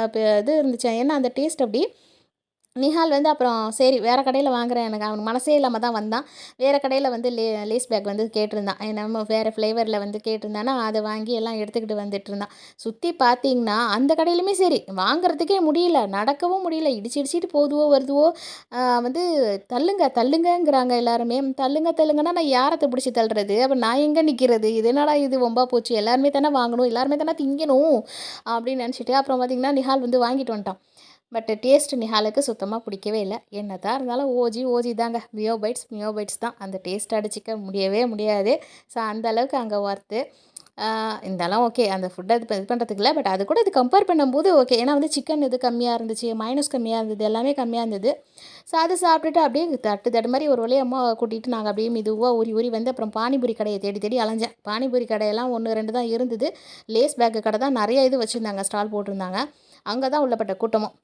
இது இருந்துச்சு. ஏன்னா அந்த டேஸ்ட் அப்படி. நிஹால் வந்து அப்புறம் சரி வேறு கடையில் வாங்குறேன், எனக்கு அவனுக்கு மனசே இல்லாமல் தான் வந்தான். வேறு கடையில் வந்து லேஸ் பேக் வந்து கேட்டிருந்தான். நம்ம வேறு ஃப்ளேவரில் வந்து கேட்டிருந்தானா அதை வாங்கி எல்லாம் எடுத்துக்கிட்டு வந்துட்டு இருந்தான். சுற்றி பார்த்தீங்கன்னா அந்த கடையிலுமே சரி வாங்குறதுக்கே முடியல, நடக்கவும் முடியல. இடிச்சிட்டு போதுவோ வருதுவோ. வந்து தள்ளுங்க தள்ளுங்கங்கிறாங்க எல்லாருமே. தள்ளுங்க தள்ளுங்கன்னா நான் யாரத்தை பிடிச்சி தள்ளுறது, அப்போ நான் எங்கே நிற்கிறது, இது என்னடா இது வம்பா போச்சு, எல்லாருமே தானே வாங்கணும், எல்லாருமே தானே திங்கணும் அப்படின்னு நினச்சிட்டு அப்புறம் பார்த்திங்கன்னா நிஹால் வந்து வாங்கிட்டு வந்துட்டான். பட் டேஸ்ட் நிஹாலுக்கு சுத்தமாக பிடிக்கவே இல்லை. என்ன தான் இருந்தாலும் ஓஜி தாங்க. மியோ பைட்ஸ் தான். அந்த டேஸ்ட் அடிச்சிக்க முடியவே முடியாது. ஸோ அந்த அளவுக்கு அங்கே ஒர்த்து. இருந்தாலும் ஓகே, அந்த ஃபுட்டை இது பண்ணுறதுக்கு இல்லை. பட் அது கூட இது கம்பேர் பண்ணும்போது ஓகே. ஏன்னா வந்து சிக்கன் இது கம்மியாக இருந்துச்சு, மைனஸ் கம்மியாக இருந்தது, எல்லாமே கம்மியாக இருந்தது. ஸோ அதை சாப்பிட்டுட்டு அப்படியே தட்டு மாதிரி ஒரு வழியாக அம்மா கூட்டிகிட்டு நாங்கள் அப்படியே மெதுவாக ஊறி வந்து அப்புறம் பானிபூரி கடையை தேடி அலைஞ்சேன். பானிபூரி கடையெல்லாம் 1, 2 தான் இருந்தது. லேஸ் பேக்கு கடை தான் நிறைய இது வச்சுருந்தாங்க, ஸ்டால் போட்டிருந்தாங்க. அங்கே தான் உள்ளப்பட்ட கூட்டமும்.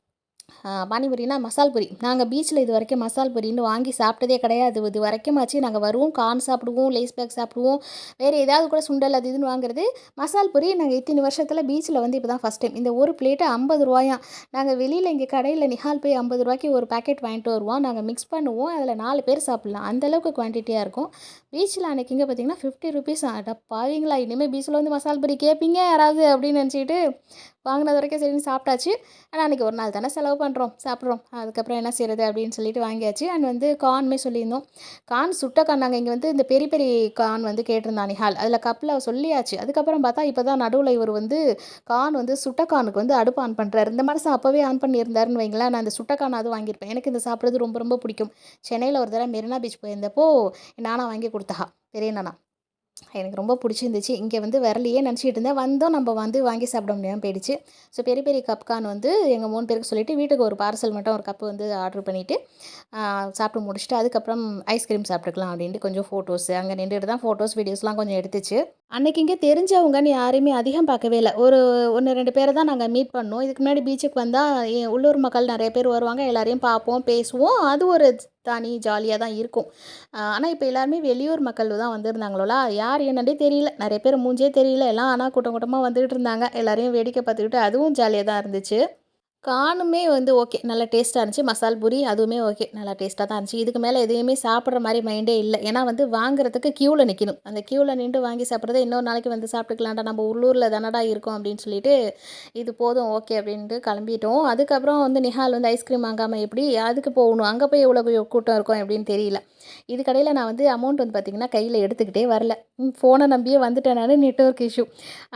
பானிபூரினா மசால் பூரி. நாங்கள் பீச்சில் இது வரைக்கும் மசால் பூரின்னு வாங்கி சாப்பிட்டதே கிடையாது. இது வரைக்கும் ஆச்சு. நாங்கள் வருவோம், கார்ன் சாப்பிடுவோம், லேஸ் பேக் சாப்பிடுவோம், வேறு ஏதாவது கூட சுண்டல் அது இதுன்னு வாங்குறது. மசால் பூரி நாங்கள் இத்தனை வருஷத்தில் பீச்சில் வந்து இப்போ தான் ஃபஸ்ட் டைம். இந்த ஒரு பிளேட்டு 50 ரூபாயாம். நாங்கள் வெளியில் இங்கே கடையில் நிஹால் போய் 50 ரூபாய்க்கு ஒரு பேக்கெட் வாங்கிட்டு வருவோம். நாங்கள் மிக்ஸ் பண்ணுவோம், அதில் 4 பேர் சாப்பிட்லாம். அந்தளவுக்கு குவான்டிட்டியாக இருக்கும். பீச்சில் அன்றைக்கி இங்கே பார்த்திங்கன்னா 50 ருபீஸ். அட பாவீங்களா, இனிமேல் பீச்சில் வந்து மசால் பூரி கேட்பீங்க யாராவது அப்படின்னு நினச்சிக்கிட்டு வாங்கினது வரைக்கும் சரின்னு சாப்பிட்டாச்சு. ஆனால் அன்றைக்கி ஒரு நாள் தானே செலவு பண்ணுறோம், சாப்பிட்றோம், அதுக்கப்புறம் என்ன செய்கிறது அப்படின்னு சொல்லிட்டு வாங்கியாச்சு. அண்ட் வந்து கார்னுமே சொல்லியிருந்தோம். கார்ன் சுட்ட கார்ன் நாங்கள் இங்கே வந்து இந்த பெரிய பெரிய கார்ன் வந்து கேட்டிருந்தான் நிஹால். அதில் கப்பில் சொல்லியாச்சு. அதுக்கப்புறம் பார்த்தா இப்போ தான் நடுவில் இவர் வந்து கார்ன் வந்து சுட்ட கார்னுக்கு வந்து அடுப்பு ஆன் பண்ணுறாரு. இந்த மனுஷன் அப்போவே ஆன் பண்ணியிருந்தாருன்னு வைங்களேன், நான் அந்த சுட்ட கார்ன் அது வாங்கியிருப்பேன். எனக்கு இந்த சாப்பிட்றது ரொம்ப ரொம்ப பிடிக்கும். சென்னையில் ஒரு தடவை மெரினா பீச் போயிருந்தப்போ நானா வாங்கி கொடுத்தா பெரிய நானா. எனக்கு ரொம்ப பிடிச்சிருந்துச்சு. இங்கே வந்து வரலையே நினச்சிட்டு இருந்தேன். வந்தோம், நம்ம வந்து வாங்கி சாப்பிட முடியாமல் போயிடுச்சு. ஸோ பெரிய பெரிய கப் கார்ன் வந்து எங்கள் 3 பேருக்கு சொல்லிவிட்டு வீட்டுக்கு ஒரு பார்சல் மட்டும் ஒரு கப்பு வந்து ஆர்டர் பண்ணிவிட்டு சாப்பிட்டு முடிச்சுட்டு அதுக்கப்புறம் ஐஸ்கிரீம் சாப்பிட்டுக்கலாம் அப்படின்ட்டு கொஞ்சம் ஃபோட்டோஸ் அங்கே நின்றுட்டு தான் ஃபோட்டோஸ் வீடியோஸ்லாம் கொஞ்சம் எடுத்துச்சு. அன்றைக்கி இங்கே தெரிஞ்சவங்கன்னு யாரையுமே அதிகம் பார்க்கவே இல்லை. ஒரு 1, 2 பேரை தான் நாங்கள் மீட் பண்ணோம். இதுக்கு முன்னாடி பீச்சுக்கு வந்தால் உள்ளூர் மக்கள் நிறைய பேர் வருவாங்க. எல்லாரையும் பார்ப்போம், பேசுவோம். அது ஒரு தானி ஜாலியாக தான் இருக்கும். ஆனால் இப்போ எல்லாருமே வெளியூர் மக்கள் தான் வந்திருந்தாங்களோலா, யார் என்னன்னே தெரியல. நிறைய பேர் மூஞ்சே தெரியல. எல்லாம் ஆனால் கூட்டம் கூட்டமாக வந்துகிட்டு இருந்தாங்க. எல்லாரையும் வேடிக்கை பார்த்துக்கிட்டு அதுவும் ஜாலியாக தான் இருந்துச்சு. காணுமே வந்து ஓகே. நல்லா டேஸ்ட்டா இருந்துச்சு. மசால் பூரி அதுவுமே ஓகே. நல்லா டேஸ்ட்டா தான் இருந்துச்சு. இதுக்கு மேல எதையுமே சாப்பிடுற மாரி மைண்டே இல்ல. ஏன்னா வந்து வாங்குறதுக்கு கியூல நிக்கணும். அந்த கியூல நின்டு வாங்கி சாப்பிடுறத இன்னொரு நாளைக்கு வந்து சாப்பிட்டுக்கலாம்டா, நம்ம உள்ளூர்ல தானடா இருக்கோம் அப்படின்னு சொல்லிட்டு, இது போதும் ஓகே அப்படின்ட்டு கிளம்பிட்டோம். அதுக்கப்புறம் வந்து நிஹால் வந்து ஐஸ்கிரீம் வாங்காம எப்படி? அதுக்கு போகணும். அங்க போய் எவ்வளோ கூட்டம் இருக்கும் எப்படின்னு தெரியல. இதுக்கடையில நான் வந்து அமௌண்ட் வந்து பார்த்தீங்கன்னா, கையில எடுத்துக்கிட்டே வரல. ஃபோன நம்பியே வந்துட்டேன் நானு. Network issue.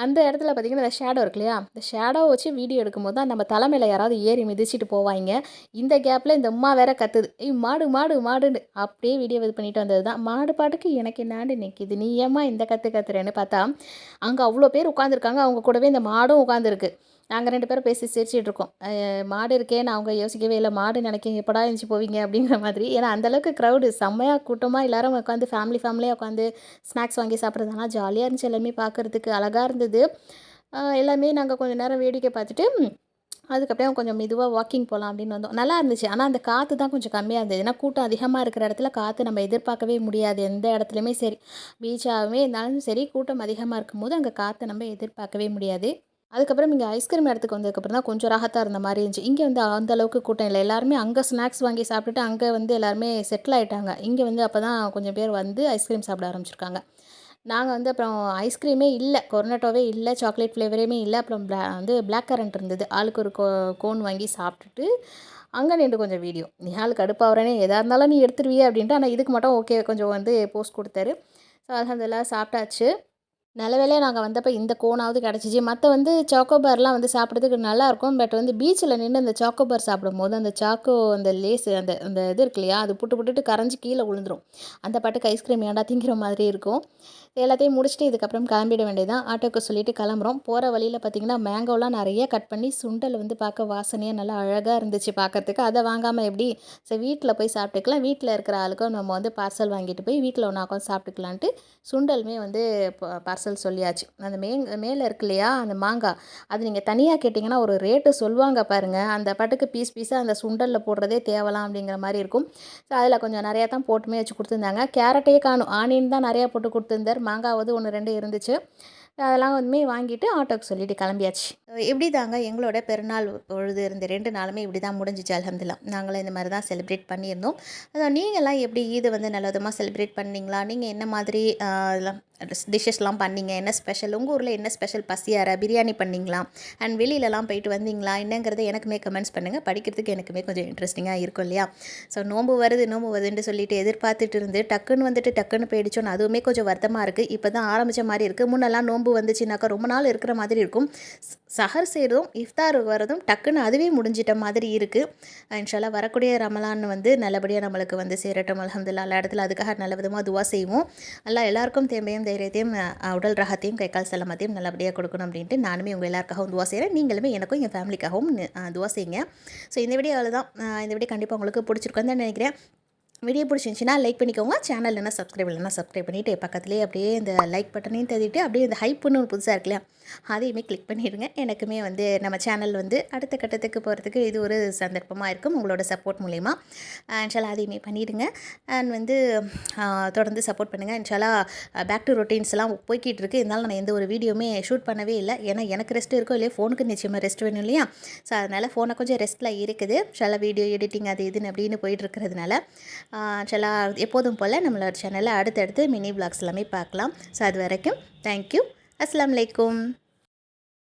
அந்த இடத்துல பார்த்தீங்கன்னா, அந்த ஷேடோ இருக்கு இல்லையா? இந்த ஷேடோவ வச்சு வீடியோ எடுக்கும்போது தான் நம்ம தலை மேல யாராவது ஏறி மிதிச்சுட்டு போவாய்ங்க. இந்த கேப்ல இந்த அம்மா வேற கத்துது. "ஏய் மாடு, மாடு, மாடுன்னு." அப்படியே வீடியோ இது பண்ணிட்டு வந்தது தான். மாடு பாட்டுக்கு எனக்கு என்னாண்டு நிக்குது. நீ ஏம்மா இந்த கத்து கத்துறேன்னு பார்த்தா, அங்க அவ்ளோ பேர் உட்காந்துருக்காங்க. அவங்க கூடவே இந்த மாடும் உட்காந்துருக்கு. நாங்க 2 பேரும் பேசி சிரிச்சுட்டு இருக்கோம். மாடு இருக்கேன்னு அவங்க யோசிக்கவே இல்ல. மாடு நினைக்கும் எப்படா எந்திச்சு போவீங்க அப்படிங்கிற மாதிரி. ஏன்னா அந்த அளவுக்கு க்ரௌடு செம்மையா கூட்டமா எல்லாரும் உட்காந்து ஃபேமிலியா உட்காந்து ஸ்நாக்ஸ் வாங்கி சாப்பிட்றது. ஆனா ஜாலியா இருந்துச்சு. எல்லாமே பார்க்கறதுக்கு அழகா இருந்தது. எல்லாமே நாங்க கொஞ்ச நேரம் வேடிக்கை பார்த்துட்டு, அதுக்கப்புறம் கொஞ்சம் மெதுவா வாக்கிங் போலாம் அப்படின்னு வந்தோம். நல்லா இருந்துச்சு. ஆனா அந்த காத்து தான் கொஞ்சம் கம்மியா இருந்தது. ஏன்னா கூட்டம் அதிகமா இருக்கிற இடத்துல காத்து நம்ம எதிர்பார்க்கவே முடியாது. எந்த இடத்துலயுமே சரி. பீச்சாவே இருந்தாலும் சரி, கூட்டம் அதிகமா இருக்கும்போது அங்க காத்த நம்ம எதிர்பார்க்கவே முடியாது. அதுக்கப்புறம் இங்க ஐஸ்கிரீம் இடத்துக்கு வந்ததுக்கப்புறம் தான் கொஞ்சம் ராஹத்தா இருந்த மாரி இருந்துச்சு. இங்க வந்து அந்த அளவுக்கு கூட்டம் இல்ல. எல்லாருமே அங்க ஸ்நாக்ஸ் வாங்கி சாப்பிட்டுட்டு, அங்க வந்து எல்லாருமே செட்டில் ஆயிட்டாங்க. இங்க வந்து அப்பதான் கொஞ்சம் பேர் வந்து ஐஸ்கிரீம் சாப்பிட ஆரம்பிச்சிருக்காங்க. நாங்க வந்து அப்புறம் ஐஸ்கிரீமே இல்ல. கொர்னட்டோவே இல்ல. சாக்லேட் ஃப்ளேவரையுமே இல்ல. அப்புறம் வந்து பிளாக் கரண்ட் இருந்தது. ஆளுக்கு ஒரு கோன் வாங்கி சாப்பிட்டுட்டு, அங்க நின்டு கொஞ்சம் வீடியோ. நிஹால் கடுப்பாவுறேனே, "எதா இருந்தாலும் நீ எடுத்துருவியே" அப்படின்ட்டு. ஆனா இதுக்கு மட்டும் ஓகே கொஞ்சம் வந்து போஸ் குடுத்தாரு. ஸோ அல்ஹம்துலில்லாஹ் சாப்பிட்டாச்சு. நல்ல வேளையா நாங்க வந்தப்ப இந்த கோனாவது கிடச்சிச்சு. மத்த வந்து சாக்கோபார்லாம் வந்து சாப்பிட்றதுக்கு நல்லாயிருக்கும். பட் வந்து பீச்சில நின்னு அந்த சாக்கோபார் சாப்பிடும்போது, அந்த அந்த லேஸு அந்த அந்த இது இருக்கு இல்லையா? அது புட்டு புட்டுட்டு கரைஞ்சு கீழ விழுந்துரும். அந்த பாட்டுக்கு ஐஸ்கிரீம் ஏன்டா திங்கிற மாதிரி இருக்கும். எல்லாத்தையும் முடிச்சுட்டு இதுக்கப்புறம் கிளம்பிட வேண்டியதுதான். ஆட்டோக்கு சொல்லிட்டு கிளம்புறோம். போற வழியில பார்த்தீங்கன்னா, மேங்கோலாம் நெறைய கட் பண்ணி சுண்டல் வந்து பார்க்க வாசனையா நல்லா அழகா இருந்துச்சு பார்க்கறதுக்கு. அத வாங்காம எப்படி? சரி வீட்ல போய் சாப்பிட்டுக்கலாம். வீட்ல இருக்கிற ஆளுக்கும் நம்ம வந்து பார்சல் வாங்கிட்டு போய் வீட்ல ஒண்ணா உட்காந்து சாப்பிட்டுக்கலான்ட்டு சுண்டலுமே வந்து பார்சல் சொல்லியாச்சு. அந்த மேல இருக்கு இல்லையா? அந்த மாங்கா, அது நீங்க தனியா கேட்டிங்கன்னா ஒரு ரேட்டு சொல்லுவாங்க பாருங்க. அந்த பாட்டுக்கு பீஸ் பீஸா அந்த சுண்டல்ல போடுறதே தேவலாம் அப்படிங்கிற மாரி இருக்கும். ஸோ அதில கொஞ்சம் நெறையா தான் போட்டுமே வச்சு குடுத்துருந்தாங்க. கேரட்டையே காணோம். ஆனியன் தான் நெறையா போட்டு குடுத்துருந்தாரு. மாங்காவாவது 1, 2 இருந்துச்சு. அதெல்லாம் வந்துமே வாங்கிட்டு ஆட்டோக்கு சொல்லிட்டு கிளம்பியாச்சு. இப்படி தாங்க எங்களோட பெருநாள் பொழுது இருந்த 2 நாளுமே இப்படி தான் முடிஞ்சுச்சு அல்ஹம்துலில்லாஹ். நாங்களும் இந்த மாரி தான் செலிப்ரேட் பண்ணியிருந்தோம். அதான் நீங்கலாம் எப்படி ஈது வந்து நல்ல விதமா செலிப்ரேட் பண்ணீங்களா? நீங்க என்ன மாதிரி இதெல்லாம் டிஷ்ஷஸ்லாம் பண்ணீங்க? என்ன ஸ்பெஷல்? உங்க ஊர்ல என்ன ஸ்பெஷல்? பசியாரா? பிரியாணி பண்ணீங்களா? அண்ட் வெளியிலலாம் போயிட்டு வந்தீங்களா? என்னங்கிறத எனக்குமே கமெண்ட்ஸ் பண்ணுங்க. படிக்கிறதுக்கு எனக்குமே கொஞ்சம் இன்ட்ரெஸ்டிங்கா இருக்கும் இல்லையா? ஸோ நோன்பு வருதுன்னு சொல்லிட்டு எதிர்பார்த்துட்டு இருந்து டக்குன்னு வந்துட்டு டக்குன்னு போயிடுச்சோன்னு அதுவுமே கொஞ்சம் வருத்தமா இருக்கு. இப்போ தான் ஆரம்பிச்ச மாரி இருக்கு. முன்னெல்லாம் நோன்பு வந்துச்சுனாக்கா ரொம்ப நாள் இருக்கிற மாதிரி இருக்கும். சஹர் செய்றதும், இஃப்தார் வரதும் டக்குன்னு அதுவே முடிஞ்சிட்ட மாதிரி இருக்கு. இன்ஷா அல்லாஹ் வரக்கூடிய ரமலான் வந்து நல்லபடியா நம்மளுக்கு வந்து சேரட்டும். அல்ஹம்துலில்லாஹ் எல்லா இடத்துல அதுக்காக நல்ல விதமா துவா செய்வோம். அல்லாஹ் எல்லாருக்கும் தெம்பையும், தைரியத்தையும், உடல் ராகத்தையும், கை கால் சலமத்தையும் நல்லபடியா கொடுக்கணும் அப்படின்ட்டு நானுமே உங்க எல்லாருக்காகவும் துவா செய்றேன். நீங்களுமே எனக்கும் என் ஃபேமிலிக்காகவும் துவா செய்யுங்க. ஸோ இந்த வீடியோ அவ்வளோதான். இந்த வீடியோ கண்டிப்பாக உங்களுக்கு பிடிச்சிருக்குன்னு தான் நினைக்கிறேன். வீடியோ பிடிச்சிருந்துச்சின்னா லைக் பண்ணிக்கோங்க. சேனல் இல்லைனா சப்ஸ்கிரைப் பண்ணிவிட்டு பக்கத்துலேயே அப்படியே இந்த லைக் பட்டனையும் தள்ளிட்டு அப்படியே இந்த ஹைப்புன்னு ஒரு புதுசாக இருக்கு இல்லையா, அதையுமே கிளிக் பண்ணிடுங்க. எனக்குமே வந்து நம்ம சேனல் வந்து அடுத்த கட்டத்துக்கு போகிறதுக்கு இது ஒரு சந்தர்ப்பமாக இருக்கும் உங்களோட சப்போர்ட் மூலிமா. இன்ஷால்லா அதையுமே பண்ணிவிடுங்க. அண்ட் வந்து தொடர்ந்து சப்போர்ட் பண்ணுங்கள். இன்ஷால்லா பேக் டு ரொட்டீன்ஸ்லாம் போய்கிட்டு இருக்குது. இருந்தாலும் நான் எந்த ஒரு வீடியோவுமே ஷூட் பண்ணவே இல்லை. ஏன்னா எனக்கு ரெஸ்ட் இருக்கோ இல்லையா, ஃபோனுக்கு நிச்சயமாக ரெஸ்ட் வேணும் இல்லையா? ஸோ அதனால் ஃபோனை கொஞ்சம் ரெஸ்ட்டில் இருக்குது. இன்ஷால்லா வீடியோ எடிட்டிங் அது இதுன்னு அப்படின்னு போயிட்டு இருக்கிறதுனால சில எப்போதும் போல் நம்மளோட சேனலில் அடுத்தடுத்து மினி விளாக்ஸ் எல்லாமே பார்க்கலாம். ஸோ அது வரைக்கும் தேங்க்யூ. அஸ்ஸலாமு அலைக்கும்.